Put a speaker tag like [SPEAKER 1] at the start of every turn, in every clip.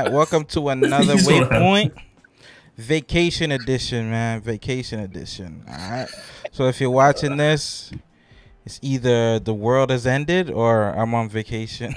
[SPEAKER 1] right, welcome to another Waypoint Vacation Edition, man. Vacation Edition. All right. So if you're watching this, it's either the world has ended or I'm on vacation.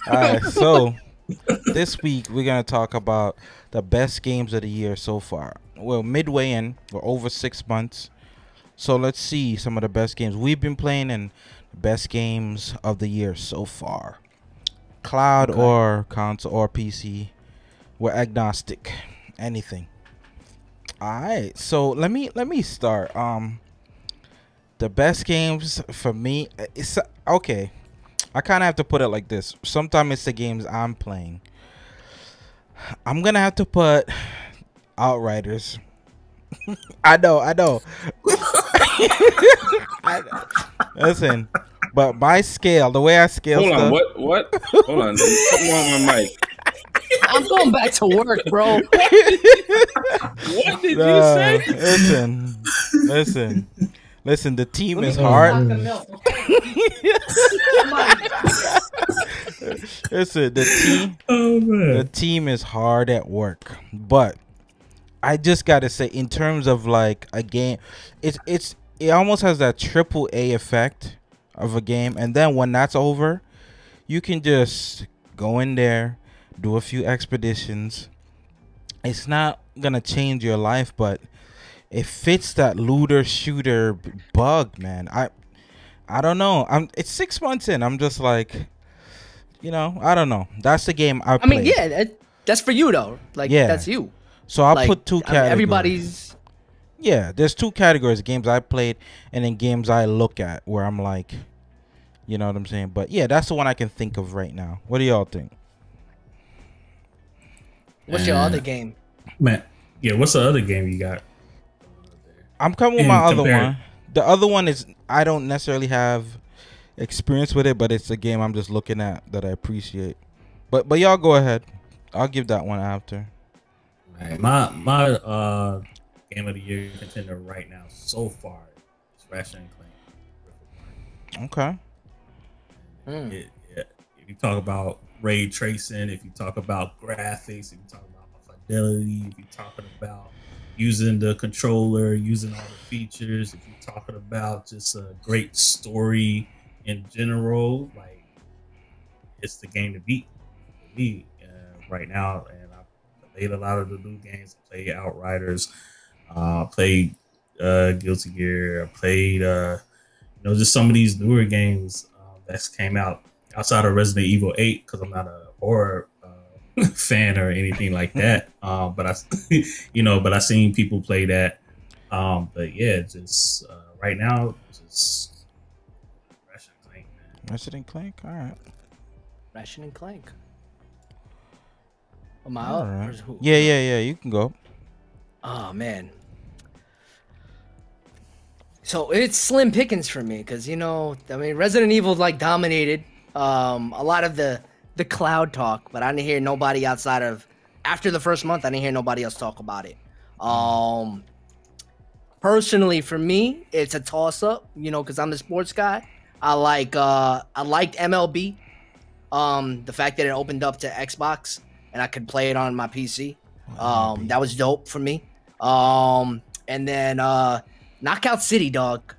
[SPEAKER 1] All right, so this week we're gonna talk about the best games of the year so far. Well, midway in, we're over 6 months, so let's see some of the best games we've been playing and the best games of the year so far. Cloud or console or PC, we're agnostic, anything. All right, so let me start. The best games for me, it's okay. I kind of have to put it like this. Sometimes it's the games I'm playing. I'm going to have to put Outriders. I know. Listen, but my scale, the way I scale
[SPEAKER 2] Hold
[SPEAKER 1] stuff.
[SPEAKER 2] on, what? Hold on, something wrong with my mic.
[SPEAKER 3] I'm going back to work, bro.
[SPEAKER 2] What did you say?
[SPEAKER 1] Listen, the team is hard. Listen, the team is hard at work. But I just gotta say, in terms of like a game, it almost has that AAA effect of a game. And then when that's over, you can just go in there, do a few expeditions. It's not gonna change your life, but it fits that looter shooter bug, man. I don't know. It's 6 months in. I'm just like, I don't know. That's the game I played.
[SPEAKER 3] mean, yeah, that's for you though. Like, yeah, that's you.
[SPEAKER 1] So I'll put two categories.
[SPEAKER 3] Everybody's.
[SPEAKER 1] Yeah, there's two categories: games I played and then games I look at where I'm like, you know what I'm saying. But yeah, that's the one I can think of right now. What do y'all think?
[SPEAKER 3] What's your other game?
[SPEAKER 4] Man, yeah, what's the other game you got?
[SPEAKER 1] I'm coming with my other one. The other one is I don't necessarily have experience with it, but it's a game I'm just looking at that I appreciate. But y'all go ahead. I'll give that one after.
[SPEAKER 4] Right. My game of the year contender right now so far is Ratchet and Clank.
[SPEAKER 1] Okay.
[SPEAKER 4] If you talk about ray tracing, if you talk about graphics, if you talk about fidelity, if you're talking about using the controller, using all the features, if you're talking about just a great story in general, like, it's the game to beat for me right now. And I played a lot of the new games. I played Outriders, played Guilty Gear, I played just some of these newer games that came out outside of Resident Evil 8, because I'm not a horror fan or anything like that. But I seen people play that. But yeah, just right now, just Ratchet and Clank, man.
[SPEAKER 1] Ratchet and Clank, all right.
[SPEAKER 3] Ratchet and Clank. Am I
[SPEAKER 1] All
[SPEAKER 3] up?
[SPEAKER 1] right. Yeah. You can go.
[SPEAKER 3] Oh man. So it's slim pickings for me because Resident Evil dominated a lot of the cloud talk, but I didn't hear nobody outside of after the first month. I didn't hear nobody else talk about it. Personally, for me, it's a toss up. Because I'm a sports guy. I liked MLB. The fact that it opened up to Xbox and I could play it on my PC. That was dope for me. And then Knockout City, dog.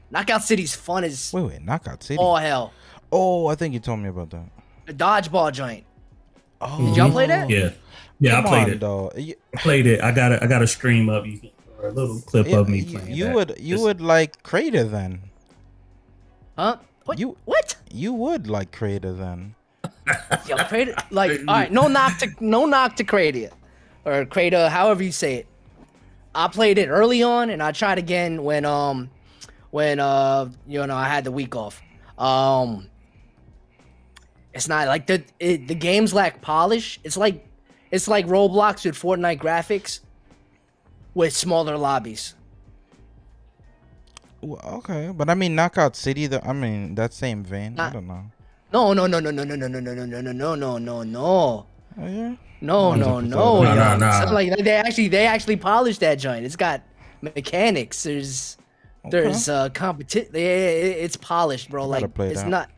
[SPEAKER 3] Knockout City's fun as
[SPEAKER 1] wait, Knockout City.
[SPEAKER 3] Oh hell.
[SPEAKER 1] Oh, I think you told me about that.
[SPEAKER 3] The dodgeball joint.
[SPEAKER 1] Oh,
[SPEAKER 3] did y'all play that?
[SPEAKER 4] Yeah,
[SPEAKER 1] Come
[SPEAKER 4] I played
[SPEAKER 1] on,
[SPEAKER 4] it.
[SPEAKER 1] Dog.
[SPEAKER 4] I played it. I got a stream up. Or a little clip of me playing.
[SPEAKER 1] You would like Crater then.
[SPEAKER 3] Huh? What?
[SPEAKER 1] You would like Crater then.
[SPEAKER 3] Yo, Crater. All right. No knock to Crater, or Crater, however you say it. I played it early on, and I tried again when I had the week off. It's not like the games lack polish. It's like Roblox with Fortnite graphics with smaller lobbies.
[SPEAKER 1] Well, okay, but I mean, Knockout City. I mean, that same vein. I
[SPEAKER 3] Not,
[SPEAKER 1] don't know.
[SPEAKER 3] no, no, no, no, no, no, no, no, no, no, no, no, no, no, no.
[SPEAKER 1] Oh yeah.
[SPEAKER 3] No,
[SPEAKER 1] I
[SPEAKER 3] no,
[SPEAKER 1] just
[SPEAKER 3] no,
[SPEAKER 1] thought-
[SPEAKER 4] Nah, nah,
[SPEAKER 3] young.
[SPEAKER 4] nah.
[SPEAKER 3] Something like they actually polished that joint. It's got mechanics. There's competition. It's polished, bro.
[SPEAKER 1] I gotta
[SPEAKER 3] Like
[SPEAKER 1] play
[SPEAKER 3] it's
[SPEAKER 1] that.
[SPEAKER 3] not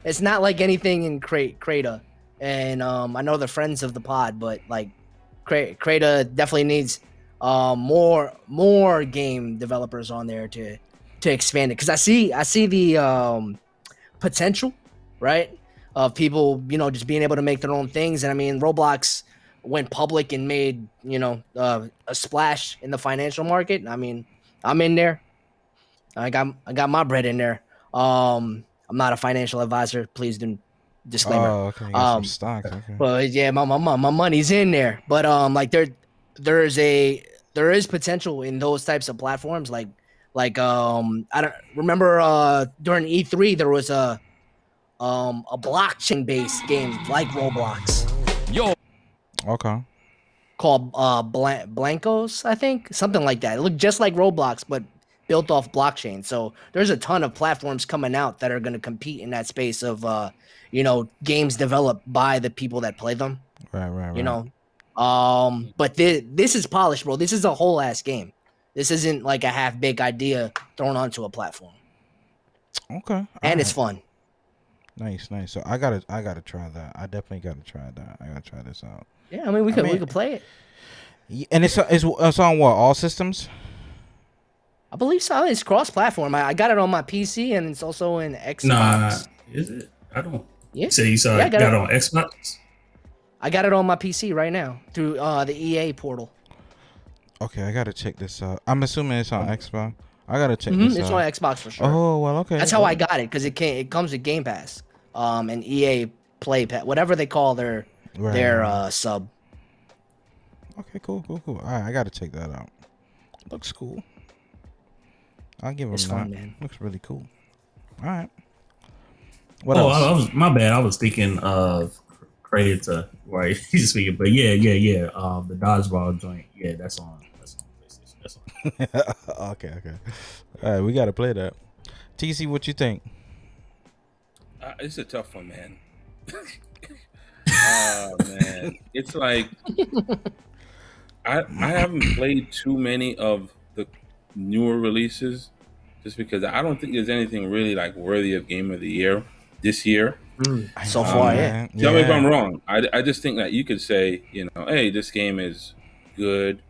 [SPEAKER 3] it's not like anything in Crata. And I know they're friends of the pod, but like Crata definitely needs more game developers on there to expand it, because I see the potential, right, of people, just being able to make their own things. And I mean, Roblox went public and made, a splash in the financial market. I mean, I'm in there. I got my bread in there. I'm not a financial advisor. Please do disclaimer.
[SPEAKER 1] Oh, okay. You got some stocks. Okay.
[SPEAKER 3] But yeah, my money's in there. But like there is potential in those types of platforms. Like I don't remember during E3 there was a blockchain based game like Roblox
[SPEAKER 1] Okay.
[SPEAKER 3] called Blancos, I think, something like that. It looked just like Roblox but built off blockchain. So there's a ton of platforms coming out that are going to compete in that space of games developed by the people that play them.
[SPEAKER 1] Right.
[SPEAKER 3] You know, but this is polished, bro. This is a whole ass game. This isn't like a half big idea thrown onto a platform.
[SPEAKER 1] Okay.
[SPEAKER 3] And it's fun.
[SPEAKER 1] Nice. So I gotta try that. I definitely gotta try that. I gotta try this out.
[SPEAKER 3] Yeah, I mean we could play it.
[SPEAKER 1] And it's on what, all systems?
[SPEAKER 3] I believe so. It's cross-platform. I got it on my PC and it's also in Xbox.
[SPEAKER 4] Nah, is it? I don't.
[SPEAKER 3] Yeah.
[SPEAKER 4] So you saw
[SPEAKER 3] Yeah, I
[SPEAKER 4] it
[SPEAKER 3] got
[SPEAKER 4] got
[SPEAKER 3] it.
[SPEAKER 4] on Xbox?
[SPEAKER 3] I got it on my PC right now through the EA portal.
[SPEAKER 1] Okay, I gotta check this out. I'm assuming it's on Xbox. I gotta check this
[SPEAKER 3] It's
[SPEAKER 1] out.
[SPEAKER 3] on Xbox for sure.
[SPEAKER 1] Oh well, okay.
[SPEAKER 3] That's how I got it, because it comes with Game Pass, and EA Play Pass, whatever they call their sub.
[SPEAKER 1] Okay, cool. All right, I gotta check that out. Looks cool. I'll give him
[SPEAKER 3] It's
[SPEAKER 1] that.
[SPEAKER 3] fun, man.
[SPEAKER 1] Looks really cool. All right. What else?
[SPEAKER 4] I was my bad. I was thinking of Creator, right? He's speaking, but yeah. The dodgeball joint, yeah, that's on PlayStation. That's on.
[SPEAKER 1] Okay. All right, we gotta play that. TC, what you think?
[SPEAKER 2] It's a tough one, man. Oh man, it's like I haven't played too many of the newer releases, just because I don't think there's anything really like worthy of Game of the Year this year.
[SPEAKER 3] So far, yeah.
[SPEAKER 1] Man.
[SPEAKER 2] Tell me if I'm wrong. I just think that you could say, hey, this game is good,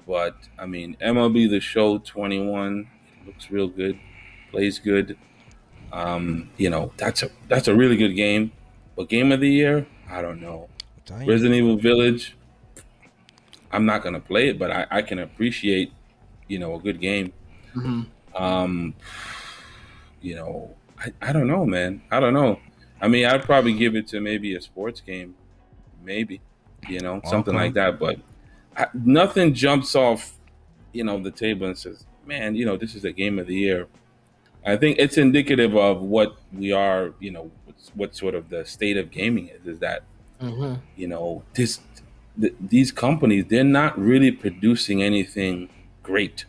[SPEAKER 2] but I mean, MLB The Show 21 looks real good, plays good. That's a really good game, but Game of the Year, I don't know.
[SPEAKER 1] Damn.
[SPEAKER 2] Resident Evil Village, I'm not gonna play it, but I can appreciate, a good game.
[SPEAKER 3] Mm-hmm.
[SPEAKER 2] I don't know, man. I don't know. I mean, I'd probably give it to maybe a sports game, maybe, something
[SPEAKER 1] Okay.
[SPEAKER 2] like that. But nothing jumps off, the table and says, man, this is the Game of the Year. I think it's indicative of what we are, what sort of the state of gaming is that, these companies, they're not really producing anything great.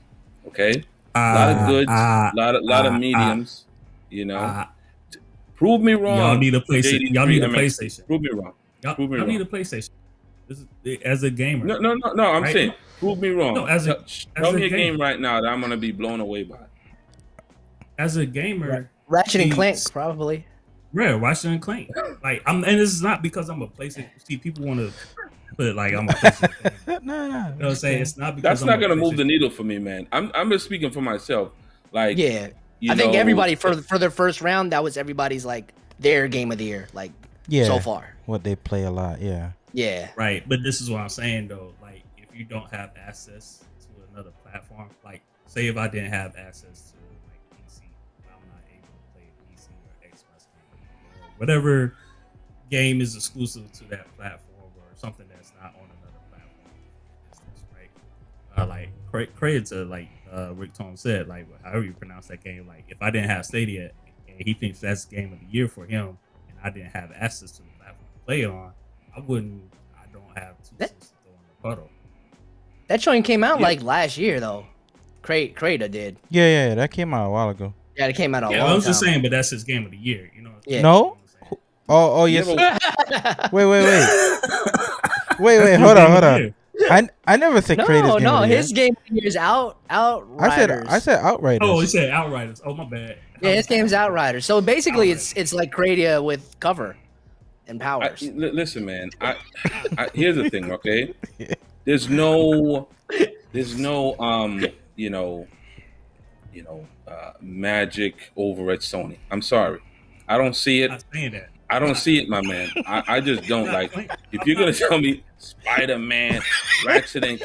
[SPEAKER 2] Okay. A lot of goods, a lot of mediums, Prove me wrong.
[SPEAKER 4] Y'all need a PlayStation. Y'all need a PlayStation.
[SPEAKER 2] Prove me wrong. Prove me
[SPEAKER 4] Y'all
[SPEAKER 2] wrong.
[SPEAKER 4] need a PlayStation. This is, as a gamer.
[SPEAKER 2] No. I'm
[SPEAKER 4] right?
[SPEAKER 2] saying, prove me wrong.
[SPEAKER 4] No,
[SPEAKER 2] tell me a game right now that I'm gonna be blown away by.
[SPEAKER 4] As a gamer,
[SPEAKER 3] Ratchet and Clank, probably.
[SPEAKER 4] Rare, Ratchet and Clank. Like and this is not because I'm a PlayStation. See, people want to put it like I'm a PlayStation fan.
[SPEAKER 1] No.
[SPEAKER 4] You know what I'm saying? It's not because
[SPEAKER 2] That's
[SPEAKER 4] I'm
[SPEAKER 2] not
[SPEAKER 4] a
[SPEAKER 2] gonna move
[SPEAKER 4] PlayStation
[SPEAKER 2] the needle for me, man. I'm just speaking for myself. Like,
[SPEAKER 3] Yeah. I think everybody for their first round, that was everybody's like their Game of the Year, like so far.
[SPEAKER 1] What they play a lot, yeah.
[SPEAKER 3] Yeah.
[SPEAKER 4] Right, but this is what I'm saying though. Like, if you don't have access to another platform, like, say if I didn't have access to like PC, I'm not able to play a PC or Xbox game, or whatever game is exclusive to that platform, or something that's not on another platform, right? Like Creator, like Rictone said, like however you pronounce that game, like if I didn't have Stadia and he thinks that's game of the year for him, and I didn't have access to the platform to play it on, I don't have 2
[SPEAKER 3] That-
[SPEAKER 4] cents to throw in the puddle.
[SPEAKER 3] That joint came out
[SPEAKER 2] Yeah.
[SPEAKER 3] like last year though. Crata did.
[SPEAKER 1] Yeah, that came out a while ago.
[SPEAKER 3] Yeah, it came out a
[SPEAKER 4] Yeah,
[SPEAKER 3] long
[SPEAKER 4] I was
[SPEAKER 3] time.
[SPEAKER 4] just saying, but that's his game of the year. You know what I'm
[SPEAKER 3] Yeah.
[SPEAKER 1] No?
[SPEAKER 4] saying?
[SPEAKER 1] Oh,
[SPEAKER 2] You
[SPEAKER 1] yes.
[SPEAKER 2] ever-
[SPEAKER 1] Wait. Wait,
[SPEAKER 4] That's his
[SPEAKER 1] hold
[SPEAKER 4] game of
[SPEAKER 1] on.
[SPEAKER 4] the year.
[SPEAKER 1] I never said Kratos game of the year.
[SPEAKER 3] his game of the year is Outriders.
[SPEAKER 1] I said Outriders.
[SPEAKER 4] Oh, he said Outriders. Oh, my bad.
[SPEAKER 3] Yeah, his game's Outriders. So basically,
[SPEAKER 4] Outriders.
[SPEAKER 3] it's like Kratos with cover and powers.
[SPEAKER 2] Listen, man. Here's the thing, okay? There's no magic over at Sony. I'm sorry, I don't see it.
[SPEAKER 4] I'm not saying that.
[SPEAKER 2] I don't see it, my man. I just don't like. If you're gonna tell me Spider-Man, Ratchet and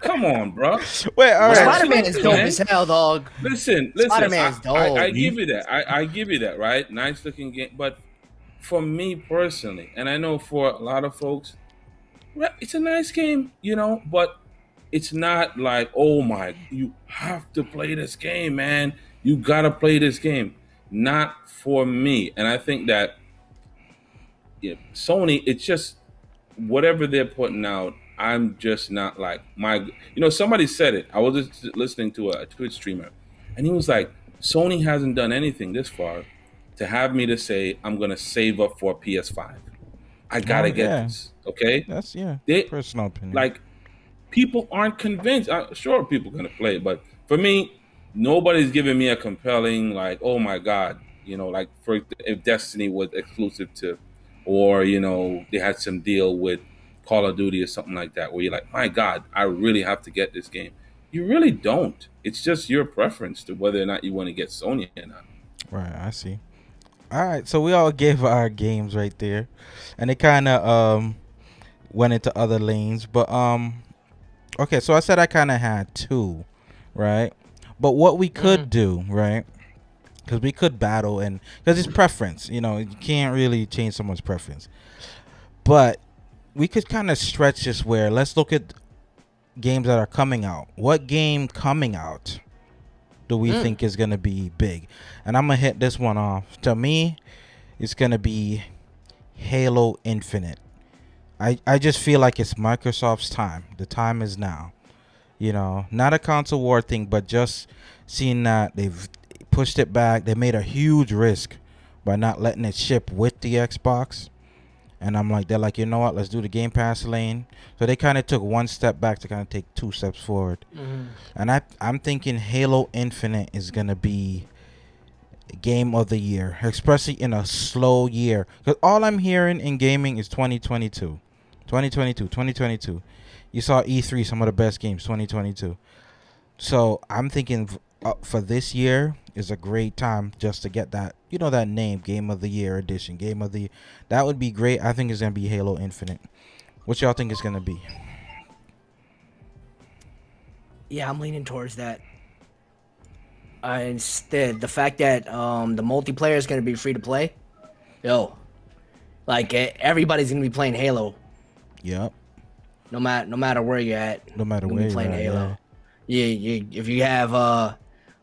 [SPEAKER 2] come on, bro.
[SPEAKER 1] Wait, all right.
[SPEAKER 3] Spider-Man is dope
[SPEAKER 2] Man.
[SPEAKER 3] as hell, dog.
[SPEAKER 2] Listen.
[SPEAKER 3] Spider-Man's dope.
[SPEAKER 2] I give you that. I give you that, right? Nice looking game, but for me personally, and I know for a lot of folks, it's a nice game, but it's not like, oh my, you have to play this game, man. You gotta play this game. Not for me. And I think that Sony, it's just whatever they're putting out. I'm just not like somebody said it. I was just listening to a Twitch streamer, and he was like, Sony hasn't done anything this far to have me to say I'm gonna save up for a PS5. I gotta get this. Okay,
[SPEAKER 1] That's personal opinion.
[SPEAKER 2] like people aren't convinced. Sure, people are gonna play it, but for me, nobody's giving me a compelling like, oh my god, like if Destiny was exclusive to, or they had some deal with Call of Duty or something like that, where you're like, my god, I really have to get this game. You really don't. It's just your preference to whether or not you want to get Sony or not.
[SPEAKER 1] Right, I see. All right, so we all gave our games right there, and it kind of went into other lanes. But okay, so I said I kind of had two, right? But what we could do, right? Because we could battle, and because it's preference, you can't really change someone's preference. But we could kind of stretch this where let's look at games that are coming out. What game coming out do we think is going to be big? And I'm going to hit this one off. To me, it's going to be Halo Infinite. I just feel like it's Microsoft's time. The time is now. Not a console war thing, but just seeing that they've pushed it back. They made a huge risk by not letting it ship with the Xbox. And they're like, you know what? Let's do the Game Pass lane. So they kind of took one step back to kind of take 2 steps forward. And I'm thinking Halo Infinite is going to be game of the year, especially in a slow year. Because all I'm hearing in gaming is 2022. 2022. You saw E3, some of the best games, 2022. So I'm thinking for this year is a great time just to get that, that name, Game of the Year edition, Game of the. That would be great. I think it's going to be Halo Infinite. What y'all think it's going to be?
[SPEAKER 3] Yeah, I'm leaning towards that. Instead, the fact that the multiplayer is going to be free to play, everybody's going to be playing Halo.
[SPEAKER 1] Yep.
[SPEAKER 3] No matter where you're at.
[SPEAKER 1] No matter
[SPEAKER 3] you're
[SPEAKER 1] where
[SPEAKER 3] gonna be playing
[SPEAKER 1] you're at,
[SPEAKER 3] Halo. Yeah. If you have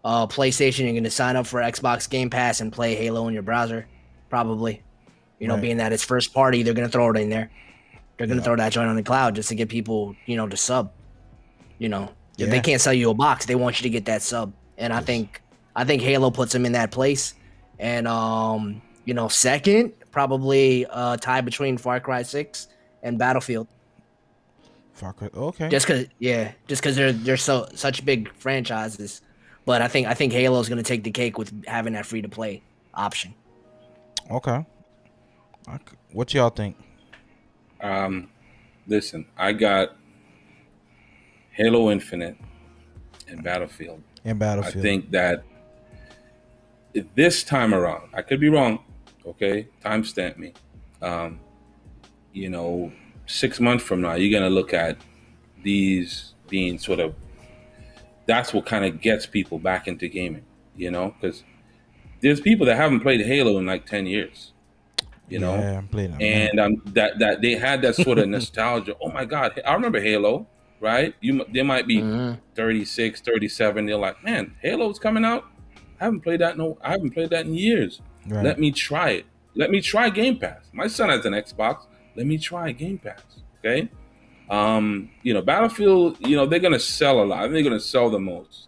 [SPEAKER 3] PlayStation, you're going to sign up for Xbox Game Pass and play Halo in your browser, probably.
[SPEAKER 1] Right.
[SPEAKER 3] Being that it's first party, they're going to throw it in there. They're going to throw that joint on the cloud just to get people, to sub. If they can't sell you a box, they want you to get that sub. And I think Halo puts them in that place. And second, probably tie between Far Cry 6 and Battlefield.
[SPEAKER 1] Okay.
[SPEAKER 3] Just because they're such big franchises. But I think Halo is going to take the cake with having that free to play option.
[SPEAKER 1] Okay. What y'all think?
[SPEAKER 2] Listen, I got Halo Infinite and Battlefield. I think that this time around, I could be wrong. Okay, timestamp me. 6 months from now, you're gonna look at these being sort of. That's what kind of gets people back into gaming, because there's people that haven't played Halo in like 10 years.
[SPEAKER 1] Yeah, I'm playing
[SPEAKER 2] and that they had that sort of nostalgia. Oh my God, I remember Halo, right? They might be 36, 37. They're like, man, Halo's coming out. I haven't played that in years. Right. Let me try it. let me try Game Pass. My son has an Xbox. Let me try Game Pass. Okay. Battlefield, they're gonna sell a lot. I think they're gonna sell the most.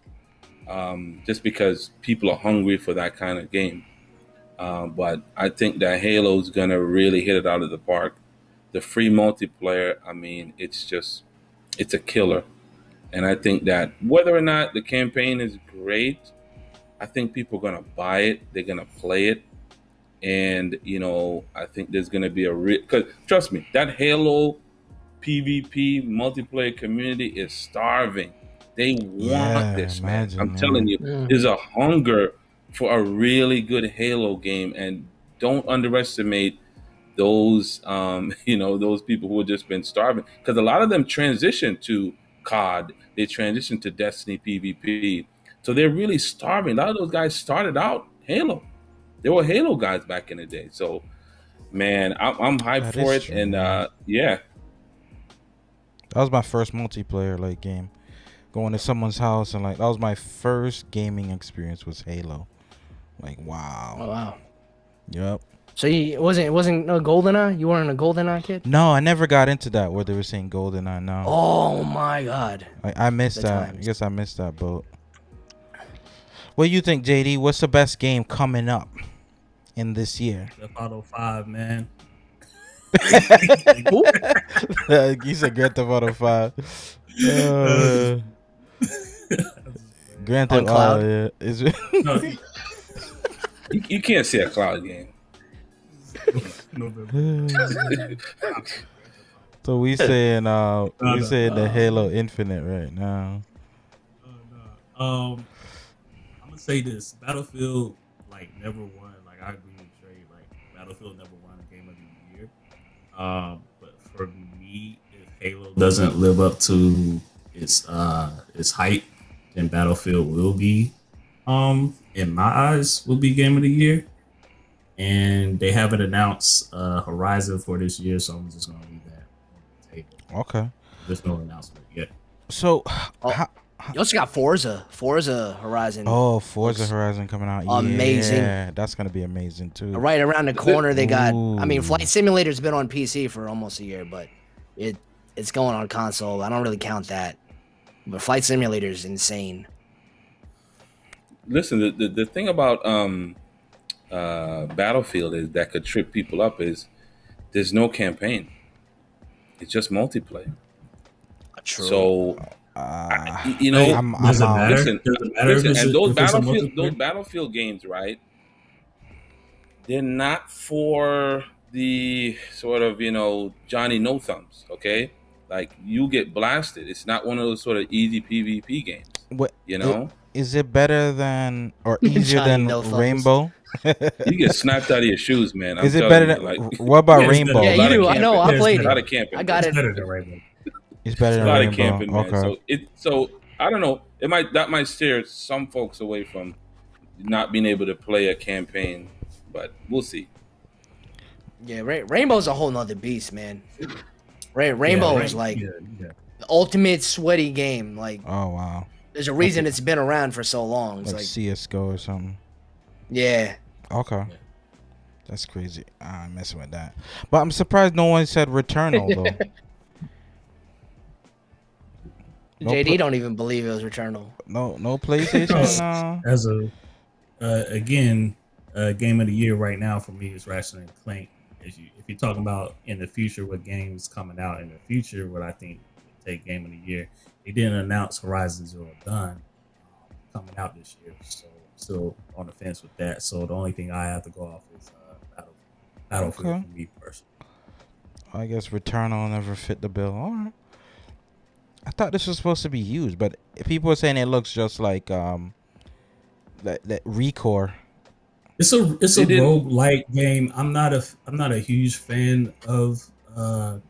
[SPEAKER 2] Just because people are hungry for that kind of game. But I think that Halo's gonna really hit it out of the park. The free multiplayer, I mean, it's a killer. And I think that whether or not the campaign is great, I think people are gonna buy it. They're gonna play it, and I think there's gonna be because trust me, that Halo PvP multiplayer community is starving. They want this, man. I'm telling you, there's a hunger for a really good Halo game, and don't underestimate those, those people who have just been starving, because a lot of them transitioned to COD, they transitioned to Destiny PvP, so they're really starving. A lot of those guys started out Halo. They were Halo guys back in the day. So, man, I'm hyped for it, and yeah.
[SPEAKER 1] That was my first multiplayer game. Going to someone's house and that was my first gaming experience was Halo. Wow.
[SPEAKER 3] Oh wow.
[SPEAKER 1] Yep.
[SPEAKER 3] So it wasn't a GoldenEye? You weren't a GoldenEye kid?
[SPEAKER 1] No, I never got into that where they were saying GoldenEye. No.
[SPEAKER 3] Oh my God.
[SPEAKER 1] I missed that. I guess I missed that boat. What do you think, JD? What's the best game coming up in this year?
[SPEAKER 4] The Auto 5, man.
[SPEAKER 1] You said Grand Theft Auto 5. Grand Theft Auto, yeah.
[SPEAKER 2] You can't say a cloud game.
[SPEAKER 1] So we saying the Halo Infinite right now.
[SPEAKER 4] I'm gonna say this: Battlefield never won. I agree with Trey. Battlefield never won a game of the year. But for me, if Halo doesn't live up to its hype, then Battlefield will be, in my eyes, will be game of the year. And they haven't announced Horizon for this year, so I'm just gonna leave that on the table.
[SPEAKER 1] Okay.
[SPEAKER 4] There's no announcement yet.
[SPEAKER 1] So,
[SPEAKER 3] you also got Forza Horizon.
[SPEAKER 1] Oh, Forza Horizon coming out.
[SPEAKER 3] Amazing.
[SPEAKER 1] Yeah, that's gonna be amazing too.
[SPEAKER 3] Right around the corner, they got. I mean, Flight Simulator's been on PC for almost a year, but it's going on console. I don't really count that, but Flight Simulator is insane.
[SPEAKER 2] Listen, the thing about Battlefield is that could trip people up is there's no campaign. It's just multiplayer.
[SPEAKER 3] True.
[SPEAKER 2] So listen, and those Battlefield games, right? They're not for the sort of Johnny No Thumbs. Okay, you get blasted. It's not one of those sort of easy PvP games.
[SPEAKER 1] What is it better than or easier than Rainbow?
[SPEAKER 2] You get snapped out of your shoes, man.
[SPEAKER 1] Is it better than what about Rainbow?
[SPEAKER 3] Yeah, you do. I know. I played
[SPEAKER 2] it.
[SPEAKER 3] I got it.
[SPEAKER 4] Better than Rainbow.
[SPEAKER 1] It's better than
[SPEAKER 2] a lot
[SPEAKER 1] Rainbow.
[SPEAKER 2] Of camping, man.
[SPEAKER 1] Okay.
[SPEAKER 2] So I don't know. That might steer some folks away from not being able to play a campaign, but we'll see.
[SPEAKER 3] Yeah, Rainbow's a whole nother beast, man. Rainbow is the ultimate sweaty game.
[SPEAKER 1] Oh wow.
[SPEAKER 3] There's a reason it's been around for so long. It's
[SPEAKER 1] like CS:GO or something.
[SPEAKER 3] Yeah.
[SPEAKER 1] Okay. That's crazy. I'm messing with that. But I'm surprised no one said Returnal though.
[SPEAKER 3] JD don't even believe it was Returnal.
[SPEAKER 1] No PlayStation.
[SPEAKER 4] As game of the year right now for me is Ratchet and Clank. If you're talking about in the future, what games coming out in the future, what I think would take game of the year, they didn't announce Horizon Zero Dawn coming out this year, so I'm still on the fence with that. So the only thing I have to go off is Battlefield for me personally.
[SPEAKER 1] I guess Returnal never fit the bill. All right. I thought this was supposed to be huge, but people are saying it looks just like that Recore.
[SPEAKER 4] It's a roguelike game. I'm not a huge fan of
[SPEAKER 2] It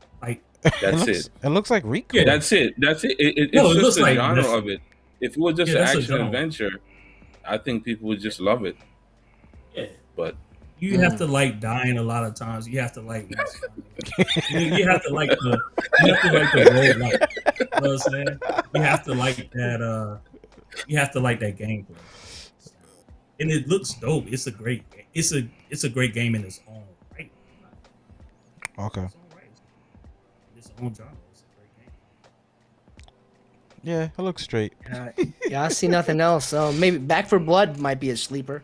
[SPEAKER 1] looks like Recore.
[SPEAKER 2] Yeah, that's it. It's just the genre of it. If it was just an action adventure, I think people would just love it.
[SPEAKER 4] Yeah,
[SPEAKER 2] but
[SPEAKER 4] you have to dying a lot of times. You have to you have to the roguelike. You know what I'm saying? You have to that. You have to that gameplay. and it looks dope. It's a great game in its own right.
[SPEAKER 1] Okay.
[SPEAKER 4] Its own right. Its own genre. It's a great game.
[SPEAKER 1] Yeah, it looks straight.
[SPEAKER 3] Yeah, I see nothing else. Maybe Back for Blood might be a sleeper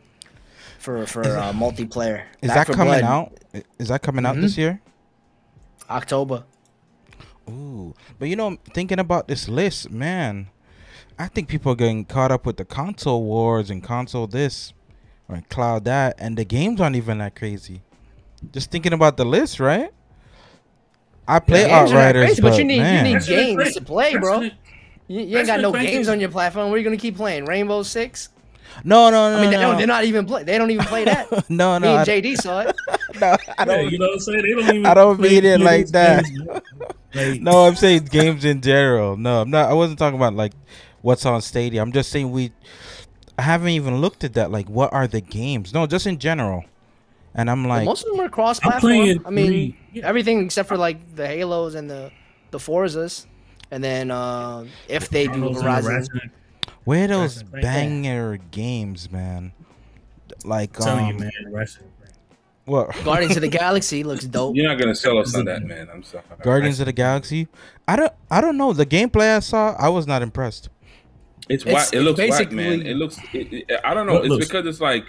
[SPEAKER 3] for multiplayer.
[SPEAKER 1] Is
[SPEAKER 3] Back
[SPEAKER 1] that
[SPEAKER 3] for
[SPEAKER 1] coming
[SPEAKER 3] Blood,
[SPEAKER 1] out? Is that coming out this year?
[SPEAKER 3] October.
[SPEAKER 1] Ooh, but thinking about this list, man, I think people are getting caught up with the console wars and console this or cloud that, and the games aren't even that crazy. Just thinking about the list, right? I play Outriders,
[SPEAKER 3] but you need
[SPEAKER 1] man.
[SPEAKER 3] games to play, bro. You ain't got no games on your platform. What are you gonna keep playing? Rainbow Six?
[SPEAKER 1] No.
[SPEAKER 3] I mean, they're not even play. They don't even play that.
[SPEAKER 1] No.
[SPEAKER 3] Me and JD saw it.
[SPEAKER 1] No, I don't.
[SPEAKER 4] You know what I'm saying? They don't even.
[SPEAKER 1] I don't mean it like that.
[SPEAKER 4] Like,
[SPEAKER 1] No, I'm saying games in general. No, I'm not. I wasn't talking about like what's on Stadia. I'm just saying I haven't even looked at that. Like, what are the games? No, just in general. And I'm like,
[SPEAKER 3] Most of them are cross-platform. I mean, everything except for like the Halos and the Forzas, and then if they do Horizon.
[SPEAKER 1] where are those banger games, man? Like,
[SPEAKER 4] I'm telling you, man, Ratchet.
[SPEAKER 1] What?
[SPEAKER 3] Guardians of the Galaxy looks dope.
[SPEAKER 2] You're not gonna sell us on that, man. I'm sorry.
[SPEAKER 1] Guardians of the Galaxy. I don't know. The gameplay I saw, I was not impressed.
[SPEAKER 2] It's whack. It looks whack,
[SPEAKER 3] basically-
[SPEAKER 2] man. It looks. I don't know.
[SPEAKER 4] What
[SPEAKER 2] It's
[SPEAKER 4] looks-
[SPEAKER 2] because it's like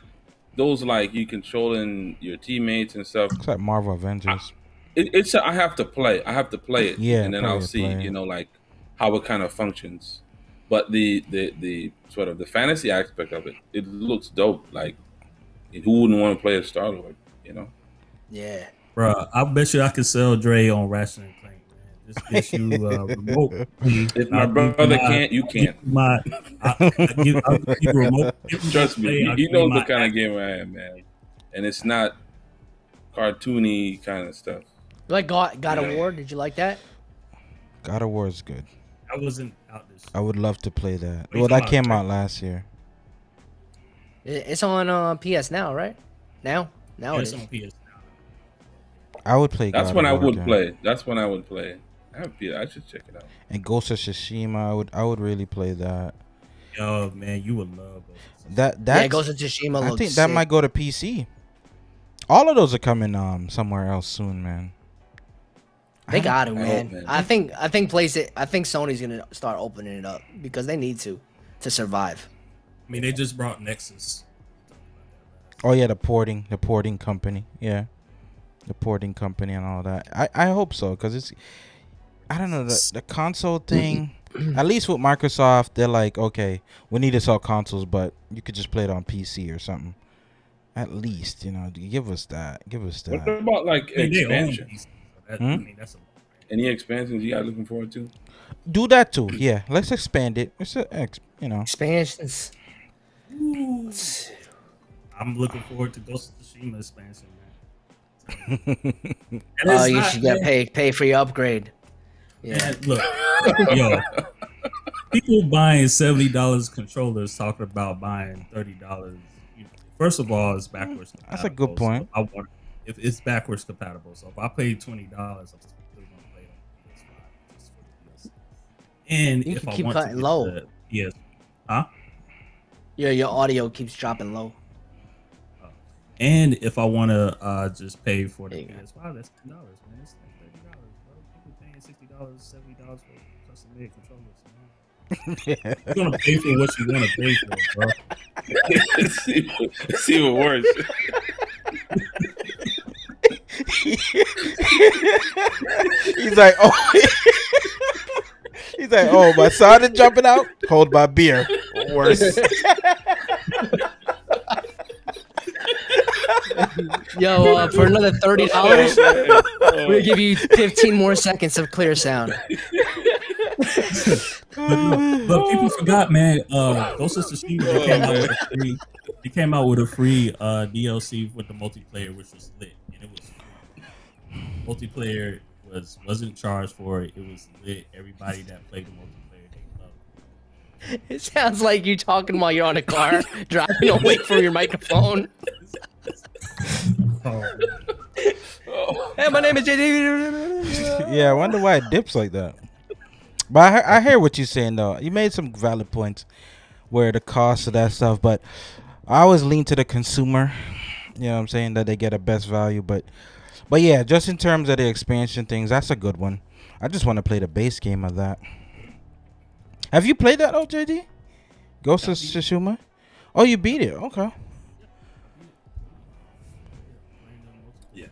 [SPEAKER 2] those like you controlling your teammates and stuff.
[SPEAKER 1] It's like Marvel Avengers.
[SPEAKER 2] It's. I have to play. I have to play it.
[SPEAKER 1] Yeah,
[SPEAKER 2] and then
[SPEAKER 1] play
[SPEAKER 2] I'll
[SPEAKER 1] it,
[SPEAKER 2] see.
[SPEAKER 1] play it.
[SPEAKER 2] You know, like how it kind of functions. But the sort of the fantasy aspect of it, it looks dope. Like who wouldn't want to play a Star Lord? You know.
[SPEAKER 3] Yeah.
[SPEAKER 4] Bro, I bet you I could sell Dre on Ratchet and Clank, man. Just get you remote.
[SPEAKER 2] If my brother can't, you can't.
[SPEAKER 4] I'll give you remote.
[SPEAKER 2] Trust me, he knows the kind of game I am, man. And it's not cartoony kind of stuff.
[SPEAKER 3] You like God of War? Did you like that?
[SPEAKER 1] God of War is good.
[SPEAKER 4] I wasn't out this.
[SPEAKER 1] I would love to play that.
[SPEAKER 4] What are you
[SPEAKER 1] Well, that
[SPEAKER 4] talking
[SPEAKER 1] came
[SPEAKER 4] about?
[SPEAKER 1] out last year.
[SPEAKER 3] It's on PS now, right? Now
[SPEAKER 4] It's
[SPEAKER 3] it is.
[SPEAKER 4] on PS.
[SPEAKER 1] I would play.
[SPEAKER 2] That's
[SPEAKER 1] God
[SPEAKER 2] when
[SPEAKER 1] of
[SPEAKER 2] I
[SPEAKER 1] War
[SPEAKER 2] would
[SPEAKER 1] again.
[SPEAKER 2] play. That's when I would play. I should check it out.
[SPEAKER 1] And Ghost of Tsushima, I would really play that.
[SPEAKER 4] Yo, man, you would love those.
[SPEAKER 1] That's
[SPEAKER 3] Yeah, Ghost of Tsushima
[SPEAKER 1] I
[SPEAKER 3] looks
[SPEAKER 1] think that
[SPEAKER 3] sick.
[SPEAKER 1] might go to PC. All of those are coming somewhere else soon, man.
[SPEAKER 3] They got to,
[SPEAKER 2] I
[SPEAKER 3] man.
[SPEAKER 2] hope, man.
[SPEAKER 3] I think Sony's gonna start opening it up because they need to survive.
[SPEAKER 4] I mean, they just brought Nexus.
[SPEAKER 1] Oh yeah, the porting company. Yeah, the porting company and all that. I hope so because it's. I don't know the console thing. At least with Microsoft, they're like, okay, we need to sell consoles, but you could just play it on PC or something. At least, give us that. Give us
[SPEAKER 2] What
[SPEAKER 1] that.
[SPEAKER 2] about like
[SPEAKER 4] I mean, they own
[SPEAKER 2] expansion?
[SPEAKER 4] PC, so that,
[SPEAKER 1] Hmm?
[SPEAKER 4] I mean, that's a
[SPEAKER 2] Any expansions you guys looking forward to?
[SPEAKER 1] Do that too. Yeah, let's expand it. It's
[SPEAKER 3] Expansions.
[SPEAKER 4] I'm looking forward to Ghost of Tsushima expansion, man. And
[SPEAKER 3] Oh,
[SPEAKER 4] it's
[SPEAKER 3] you
[SPEAKER 4] not,
[SPEAKER 3] should
[SPEAKER 4] man,
[SPEAKER 3] get pay for your upgrade. Yeah.
[SPEAKER 4] man, look, yo, people buying $70 controllers talking about buying $30. First of all, it's backwards compatible.
[SPEAKER 1] That's a good point.
[SPEAKER 4] So I want if it's backwards compatible. So if I paid $20, I'm still going to play it on PS5 just for the DLC. And
[SPEAKER 3] You
[SPEAKER 4] if
[SPEAKER 3] can
[SPEAKER 4] I
[SPEAKER 3] keep
[SPEAKER 4] want
[SPEAKER 3] cutting
[SPEAKER 4] to get
[SPEAKER 3] low.
[SPEAKER 4] the, yes, huh?
[SPEAKER 3] Your audio keeps dropping low.
[SPEAKER 4] And if I want to just pay for the
[SPEAKER 3] There you go.
[SPEAKER 4] PS5, that's $10, man. It's like $30, bro. People paying $60, $70 for custom-made controllers, man. You're gonna pay for what you want to pay for, bro.
[SPEAKER 2] It's even worse.
[SPEAKER 1] He's like, oh. He's like, oh, my son is jumping out. Hold my beer. Worse.
[SPEAKER 3] Yo, for another $30, we'll give you 15 more seconds of clear sound.
[SPEAKER 4] But people forgot, man. Ghost of Tsushima they came out with a free DLC with the multiplayer, which was lit, and it was free. Multiplayer wasn't charged for it. It was lit. Everybody that played the multiplayer, they loved it.
[SPEAKER 3] It sounds like you talking while you're on a car, driving away from your microphone. Hey, my name is JD.
[SPEAKER 1] Yeah, I wonder why it dips like that. But I hear what you're saying, though. You made some valid points where the cost of that stuff. But I always lean to the consumer. You know what I'm saying, that they get a best value, but yeah, just in terms of the expansion things, that's a good one. I just want to play the base game of that. Have you played that, OJD? Ghost of Tsushima? Oh, you beat it. Okay.
[SPEAKER 2] Yeah.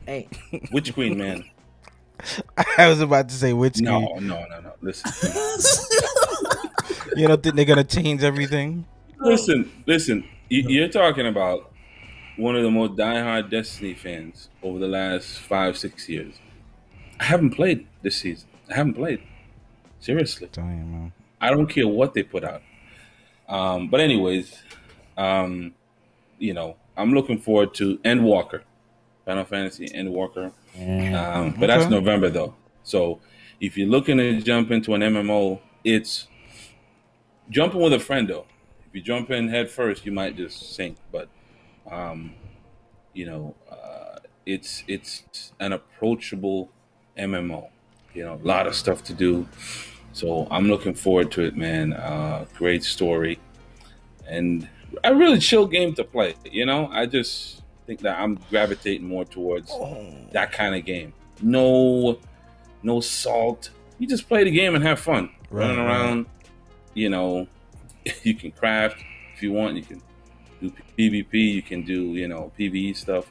[SPEAKER 3] Hey,
[SPEAKER 2] Witch Queen, man.
[SPEAKER 1] I was about to say which
[SPEAKER 2] No,
[SPEAKER 1] game.
[SPEAKER 2] no. Listen,
[SPEAKER 1] You don't think they're gonna change everything?
[SPEAKER 2] listen. You're talking about one of the most diehard Destiny fans over the last 5-6 years. I haven't played this season. I haven't played. Seriously.
[SPEAKER 1] Damn, man.
[SPEAKER 2] I don't care what they put out. But anyways, I'm looking forward to Endwalker, Final Fantasy Endwalker. But that's
[SPEAKER 1] Okay.
[SPEAKER 2] November though. So if you're looking to jump into an MMO, it's jumping with a friend though. If you jump in head first, you might just sink. But it's an approachable MMO. A lot of stuff to do. So I'm looking forward to it, man. Great story, and a really chill game to play. I just think that I'm gravitating more towards that kind of game. No salt. You just play the game and have fun, running around. You can craft if you want. You can do PvP. You can do PvE stuff.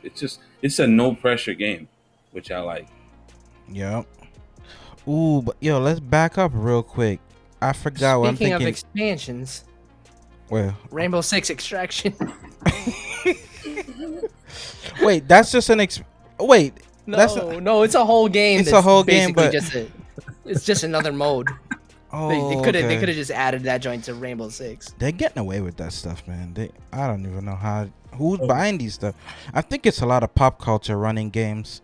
[SPEAKER 2] It's a no pressure game, which I like.
[SPEAKER 1] Yep. Ooh, but yo, let's back up real quick. I forgot what I'm
[SPEAKER 3] speaking
[SPEAKER 1] thinking.
[SPEAKER 3] of expansions,
[SPEAKER 1] Well,
[SPEAKER 3] Rainbow Six Extraction.
[SPEAKER 1] wait, that's just an wait. That's
[SPEAKER 3] No, it's a whole game.
[SPEAKER 1] It's
[SPEAKER 3] that's
[SPEAKER 1] a whole game,
[SPEAKER 3] basically
[SPEAKER 1] but
[SPEAKER 3] it's just another mode.
[SPEAKER 1] oh,
[SPEAKER 3] They could have
[SPEAKER 1] okay.
[SPEAKER 3] just added that joint to Rainbow Six.
[SPEAKER 1] They're getting away with that stuff, man. I don't even know who's buying these stuff. I think it's a lot of pop culture running games.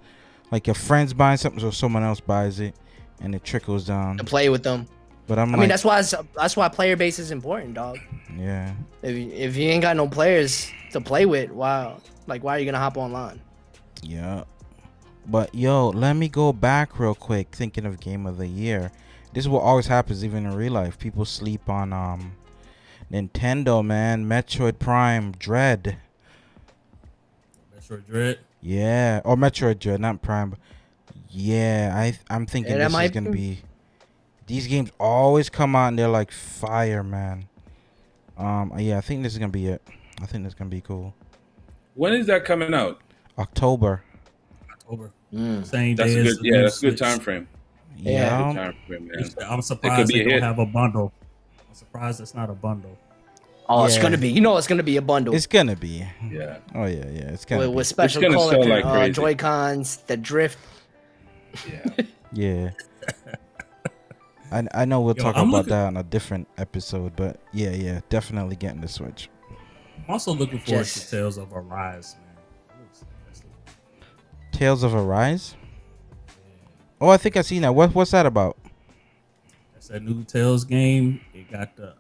[SPEAKER 1] Like your friends buying something, so someone else buys it, and it trickles down.
[SPEAKER 3] To play with them.
[SPEAKER 1] But I
[SPEAKER 3] I mean, that's why player base is important, dog.
[SPEAKER 1] yeah.
[SPEAKER 3] If you ain't got no players to play with, why are you gonna hop online?
[SPEAKER 1] Yeah. But yo, let me go back real quick. Thinking of game of the year, this is what always happens, even in real life. People sleep on Nintendo, man. Metroid Prime Dread.
[SPEAKER 4] Metroid Dread.
[SPEAKER 1] Yeah, or Metroid Dread, not Prime. But yeah, I'm thinking
[SPEAKER 3] Yeah,
[SPEAKER 1] this is gonna be. These games always come out and they're like fire, man. Yeah, I think this is gonna be it. I think this is gonna be cool.
[SPEAKER 2] When is that coming out?
[SPEAKER 1] October.
[SPEAKER 4] Same
[SPEAKER 2] That's
[SPEAKER 4] day
[SPEAKER 2] a
[SPEAKER 4] as
[SPEAKER 2] good.
[SPEAKER 4] the
[SPEAKER 2] Yeah,
[SPEAKER 4] new
[SPEAKER 2] that's a good
[SPEAKER 4] Switch.
[SPEAKER 2] time frame.
[SPEAKER 1] Yeah.
[SPEAKER 2] Good time frame, man.
[SPEAKER 4] I'm surprised
[SPEAKER 2] be
[SPEAKER 4] they
[SPEAKER 2] a
[SPEAKER 4] don't
[SPEAKER 2] hit.
[SPEAKER 4] have a bundle. I'm surprised it's not a bundle.
[SPEAKER 3] Oh, it's
[SPEAKER 1] Yeah.
[SPEAKER 3] gonna be. It's gonna be a bundle
[SPEAKER 1] It's gonna be.
[SPEAKER 2] Yeah.
[SPEAKER 1] Oh yeah, it's gonna
[SPEAKER 3] with
[SPEAKER 1] be.
[SPEAKER 3] special
[SPEAKER 2] gonna
[SPEAKER 3] color
[SPEAKER 2] sell like crazy.
[SPEAKER 3] Joy Cons, the drift.
[SPEAKER 2] Yeah.
[SPEAKER 1] Yeah. I know we'll talk
[SPEAKER 4] I'm
[SPEAKER 1] about
[SPEAKER 4] looking-
[SPEAKER 1] that on a different episode, but yeah, definitely getting the Switch.
[SPEAKER 4] I'm also looking forward
[SPEAKER 3] Just-
[SPEAKER 4] to Tales of Arise, man.
[SPEAKER 1] Tales of Arise. Oh, I think I seen that. What's that about?
[SPEAKER 4] That's that new Tales game. It got the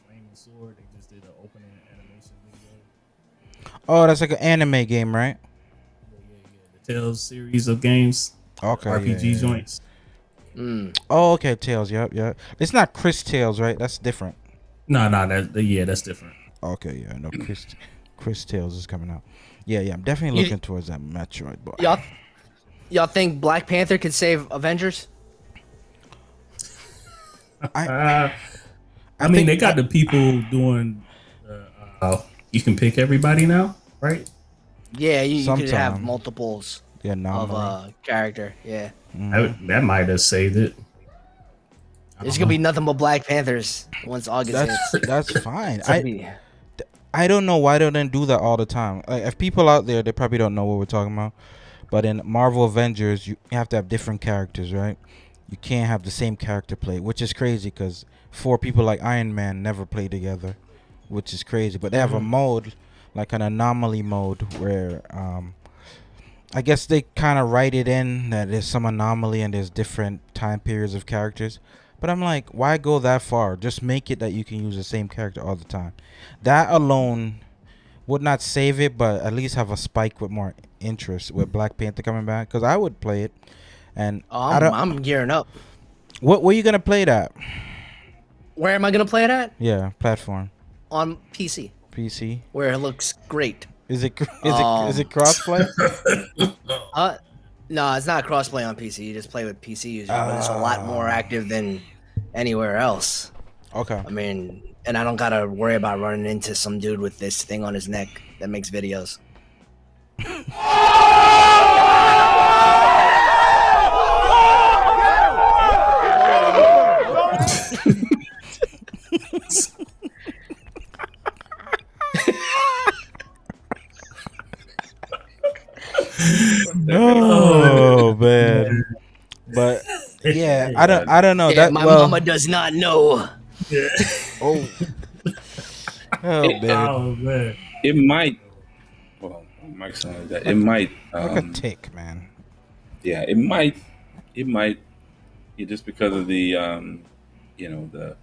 [SPEAKER 4] flaming sword. They just did an opening animation video.
[SPEAKER 1] Oh, that's like an anime game, right?
[SPEAKER 4] The Tales series of games,
[SPEAKER 1] Okay.
[SPEAKER 4] RPG
[SPEAKER 1] yeah.
[SPEAKER 4] joints.
[SPEAKER 1] Oh, okay. Tales. Yep. It's not Chris Tales, right? That's different.
[SPEAKER 4] No, that's different.
[SPEAKER 1] Okay, yeah. No, Chris Tales is coming out. Yeah. I'm definitely looking towards that Metroid boy.
[SPEAKER 3] Y'all think Black Panther could save Avengers?
[SPEAKER 4] I mean,
[SPEAKER 1] think-
[SPEAKER 4] they got the people doing. You can pick everybody now, right?
[SPEAKER 3] Yeah, you could have
[SPEAKER 1] Sometime.
[SPEAKER 3] multiples
[SPEAKER 1] Yeah,
[SPEAKER 3] of
[SPEAKER 1] no.
[SPEAKER 3] character. Yeah,
[SPEAKER 4] That might have saved it.
[SPEAKER 3] there's gonna be nothing but Black Panthers once August hits.
[SPEAKER 1] That's fine. I don't know why they don't do that all the time. Like, if people out there, they probably don't know what we're talking about. But in Marvel Avengers, you have to have different characters, right? You can't have the same character play, which is crazy because 4 people like Iron Man never play together, which is crazy. But they have a mode, like an anomaly mode, where I guess they kind of write it in that there's some anomaly and there's different time periods of characters. But I'm like, why go that far? Just make it that you can use the same character all the time. That alone would not save it, but at least have a spike with more interest with Black Panther coming back. Because I would play it. And
[SPEAKER 3] I'm gearing up.
[SPEAKER 1] what were you gonna play that?
[SPEAKER 3] Where am I gonna play it at?
[SPEAKER 1] Yeah, platform.
[SPEAKER 3] On PC,
[SPEAKER 1] PC.
[SPEAKER 3] where it looks great.
[SPEAKER 1] Is it crossplay?
[SPEAKER 3] Uh, no, it's not crossplay on PC. You just play with PC users, but it's a lot more active than anywhere else.
[SPEAKER 1] Okay.
[SPEAKER 3] I mean, and I don't gotta worry about running into some dude with this thing on his neck that makes videos.
[SPEAKER 1] Oh man. But yeah, I don't know.
[SPEAKER 3] Yeah,
[SPEAKER 1] That
[SPEAKER 3] my
[SPEAKER 1] well,
[SPEAKER 3] mama does not know.
[SPEAKER 1] oh. Oh man.
[SPEAKER 4] Oh man.
[SPEAKER 2] It might. Well, Mike's saying that it might.
[SPEAKER 1] Like a tick, man.
[SPEAKER 2] Yeah, it might. It might. Yeah, just because of the, you know, the.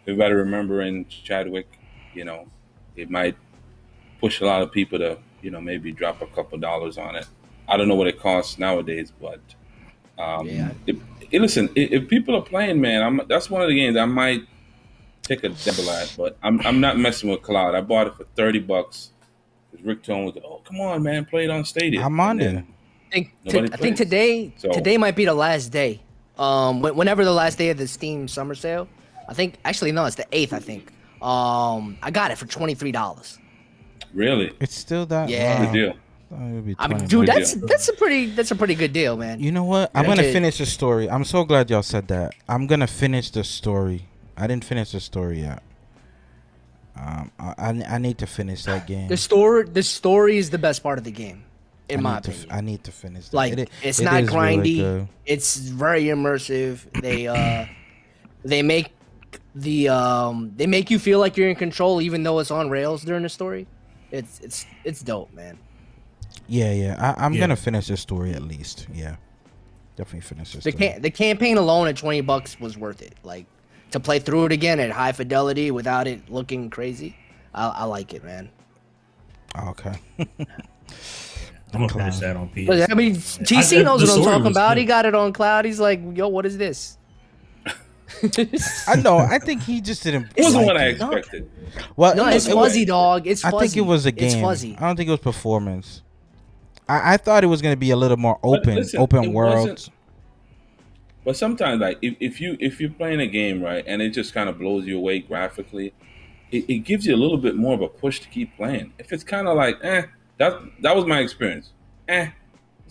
[SPEAKER 2] Everybody remembering Chadwick, you know, it might push a lot of people to, you know, maybe drop a couple dollars on it. I don't know what it costs nowadays, but
[SPEAKER 3] Yeah.
[SPEAKER 2] listen, if people are playing, man, that's one of the games I might take a dabble at, but I'm not messing with Cloud. I bought it for $30. Rictone was, oh come on, man, play it on Stadia.
[SPEAKER 1] I'm on there.
[SPEAKER 3] I think today might be the last day. Whenever the last day of the Steam summer sale. I think actually no, it's the 8th. I think. I got it for $23.
[SPEAKER 2] Really?
[SPEAKER 1] It's still that.
[SPEAKER 3] Yeah.
[SPEAKER 2] Good deal.
[SPEAKER 3] I mean, dude, that's a pretty good deal, man.
[SPEAKER 1] You know what? I'm gonna finish the story. I'm so glad y'all said that. I'm gonna finish the story. I didn't finish the story yet. I need to finish that game.
[SPEAKER 3] The story is the best part of the game, in my opinion.
[SPEAKER 1] I need to finish that.
[SPEAKER 3] Like it's not grindy.
[SPEAKER 1] Really
[SPEAKER 3] it's very immersive. They make you feel like you're in control, even though it's on rails during the story. It's dope, man.
[SPEAKER 1] Yeah. I'm gonna finish the story at least. Yeah, definitely finish this.
[SPEAKER 3] The campaign alone at $20 was worth it. Like to play through it again at high fidelity without it looking crazy. I like it, man.
[SPEAKER 1] Okay.
[SPEAKER 4] I'm gonna finish that on PS.
[SPEAKER 3] I mean, TC knows what I'm talking about. He got it on cloud. He's like, yo, what is this?
[SPEAKER 1] I know. I think he just didn't.
[SPEAKER 2] It wasn't
[SPEAKER 1] like
[SPEAKER 2] what I
[SPEAKER 1] it.
[SPEAKER 2] expected.
[SPEAKER 1] Well,
[SPEAKER 3] No, it's fuzzy, dog. It's fuzzy.
[SPEAKER 1] I think it was a game.
[SPEAKER 3] It's fuzzy.
[SPEAKER 1] I don't think it was performance. I thought it was going to be a little more open,
[SPEAKER 2] Listen,
[SPEAKER 1] open world.
[SPEAKER 2] But sometimes, like if you're playing a game right, and it just kind of blows you away graphically, it gives you a little bit more of a push to keep playing. If it's kind of like, that was my experience. It's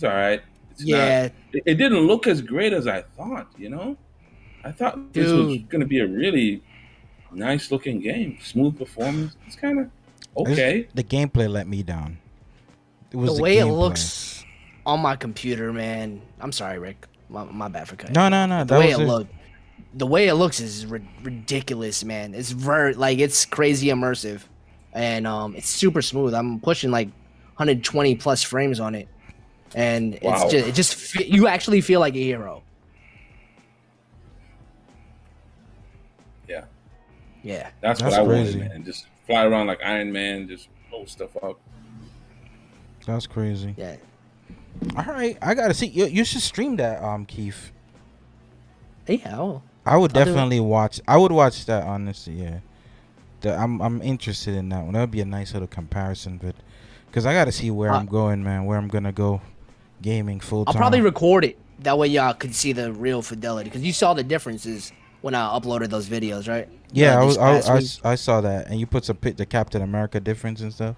[SPEAKER 2] all right. It's not, it didn't look as great as I thought. You know, I thought this was going to be a really nice looking game, smooth performance. It's kind of okay.
[SPEAKER 1] The gameplay let me down. It was
[SPEAKER 3] the way it looks on my computer, man. I'm sorry, Rick. My bad for cutting.
[SPEAKER 1] No.
[SPEAKER 3] The way it looks is ridiculous, man. It's it's crazy immersive, and it's super smooth. I'm pushing like 120 plus frames on it, and you actually feel like a hero. Yeah.
[SPEAKER 2] That's what I wanted, man. Just fly around like Iron Man, just blow stuff up.
[SPEAKER 1] That's crazy.
[SPEAKER 3] Yeah.
[SPEAKER 1] All right, I gotta see. You should stream that, Keith.
[SPEAKER 3] Yeah.
[SPEAKER 1] I would definitely watch. I would watch that, honestly. Yeah. I'm interested in that one. That would be a nice little comparison, but because I gotta see where I'm going, man. Where I'm gonna go, gaming full time.
[SPEAKER 3] I'll probably record it. That way, y'all could see the real fidelity. Because you saw the differences when I uploaded those videos, right?
[SPEAKER 1] Yeah, I saw that, and you put the Captain America difference and stuff.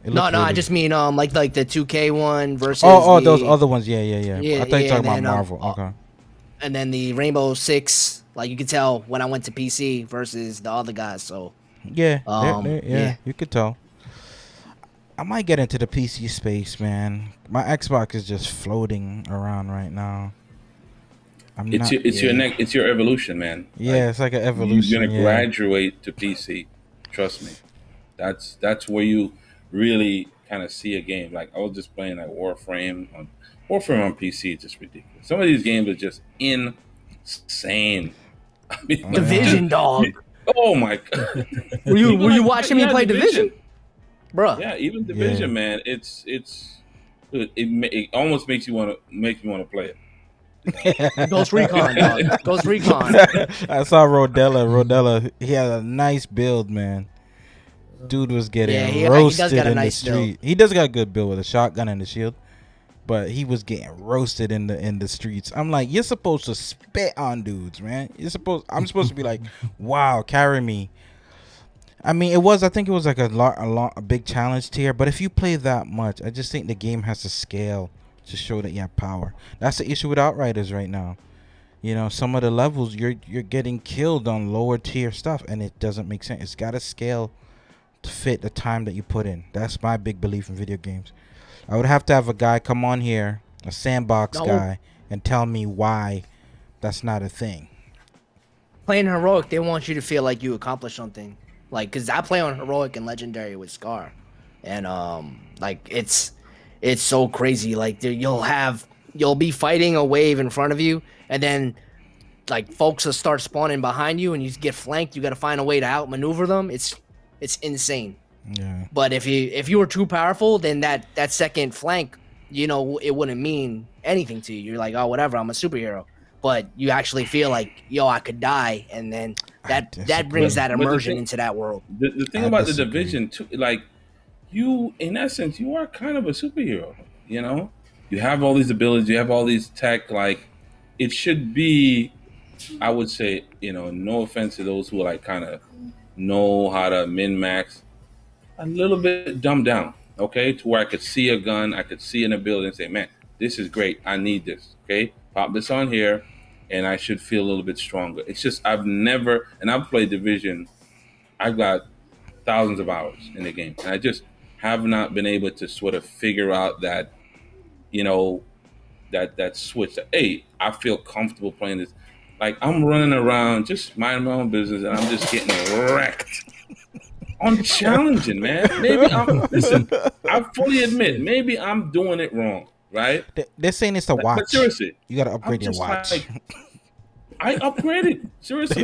[SPEAKER 3] No, I just mean like the 2K one versus.
[SPEAKER 1] Those other ones. Yeah. I thought you were talking about Marvel. Okay.
[SPEAKER 3] And then the Rainbow Six, like you could tell when I went to PC versus the other guys. So
[SPEAKER 1] yeah, you could tell. I might get into the PC space, man. My Xbox is just floating around right now.
[SPEAKER 2] It's your evolution, man.
[SPEAKER 1] Yeah, it's like an evolution.
[SPEAKER 2] You're gonna graduate to PC. Trust me. That's where you really kind of see a game. Like I was just playing like Warframe on PC. It's just ridiculous. Some of these games are just insane. I mean,
[SPEAKER 3] Division, dog.
[SPEAKER 2] Oh my god.
[SPEAKER 3] Were you watching me play Division? Bruh.
[SPEAKER 2] Yeah, even Division, man. It almost makes me want to play it.
[SPEAKER 3] Ghost Recon, dog. Ghost Recon.
[SPEAKER 1] I saw Rodella, he had a nice build, man. Dude was getting
[SPEAKER 3] He
[SPEAKER 1] roasted
[SPEAKER 3] does got a
[SPEAKER 1] in
[SPEAKER 3] nice
[SPEAKER 1] the street.
[SPEAKER 3] build.
[SPEAKER 1] He does got a good build with a shotgun and a shield, but he was getting roasted in the streets. I'm like, you're supposed to spit on dudes, man. I'm supposed to be like, wow, carry me. I mean, I think it was like a big challenge tier. But if you play that much, I just think the game has to scale to show that you have power. That's the issue with Outriders right now. You know, some of the levels you're getting killed on lower tier stuff, and it doesn't make sense. It's got to scale to fit the time that you put in. That's my big belief in video games. I would have to have a guy come on here, a sandbox guy, and tell me why that's not a thing.
[SPEAKER 3] Playing heroic, they want you to feel like you accomplished something. Like, cause I play on heroic and legendary with Scar, and like it's so crazy. Like you'll be fighting a wave in front of you, and then like folks will start spawning behind you, and you get flanked. You got to find a way to outmaneuver them. It's insane.
[SPEAKER 1] Yeah.
[SPEAKER 3] But if you were too powerful, then that second flank, you know, it wouldn't mean anything to you. You're like, oh, whatever, I'm a superhero. But you actually feel like, yo, I could die, and then that brings that immersion into that world.
[SPEAKER 2] The thing about the Division, too, like, you, in essence, you are kind of a superhero. You know, you have all these abilities, you have all these tech. Like, it should be, I would say, you know, no offense to those who like kind of know how to min max, a little bit dumbed down, okay, to where I could see a gun, I could see an ability and say, man, this is great, I need this, okay, pop this on here, and I should feel a little bit stronger. It's just I've played Division, I've got thousands of hours in the game, and I just have not been able to sort of figure out that, you know, that switch. Hey, I feel comfortable playing this. Like, I'm running around, just minding my own business, and I'm just getting wrecked. I'm challenging, man. Listen, I fully admit, maybe I'm doing it wrong, right?
[SPEAKER 1] They're saying it's a watch.
[SPEAKER 2] But seriously,
[SPEAKER 1] you got to upgrade your watch.
[SPEAKER 2] Like, I upgraded. Seriously.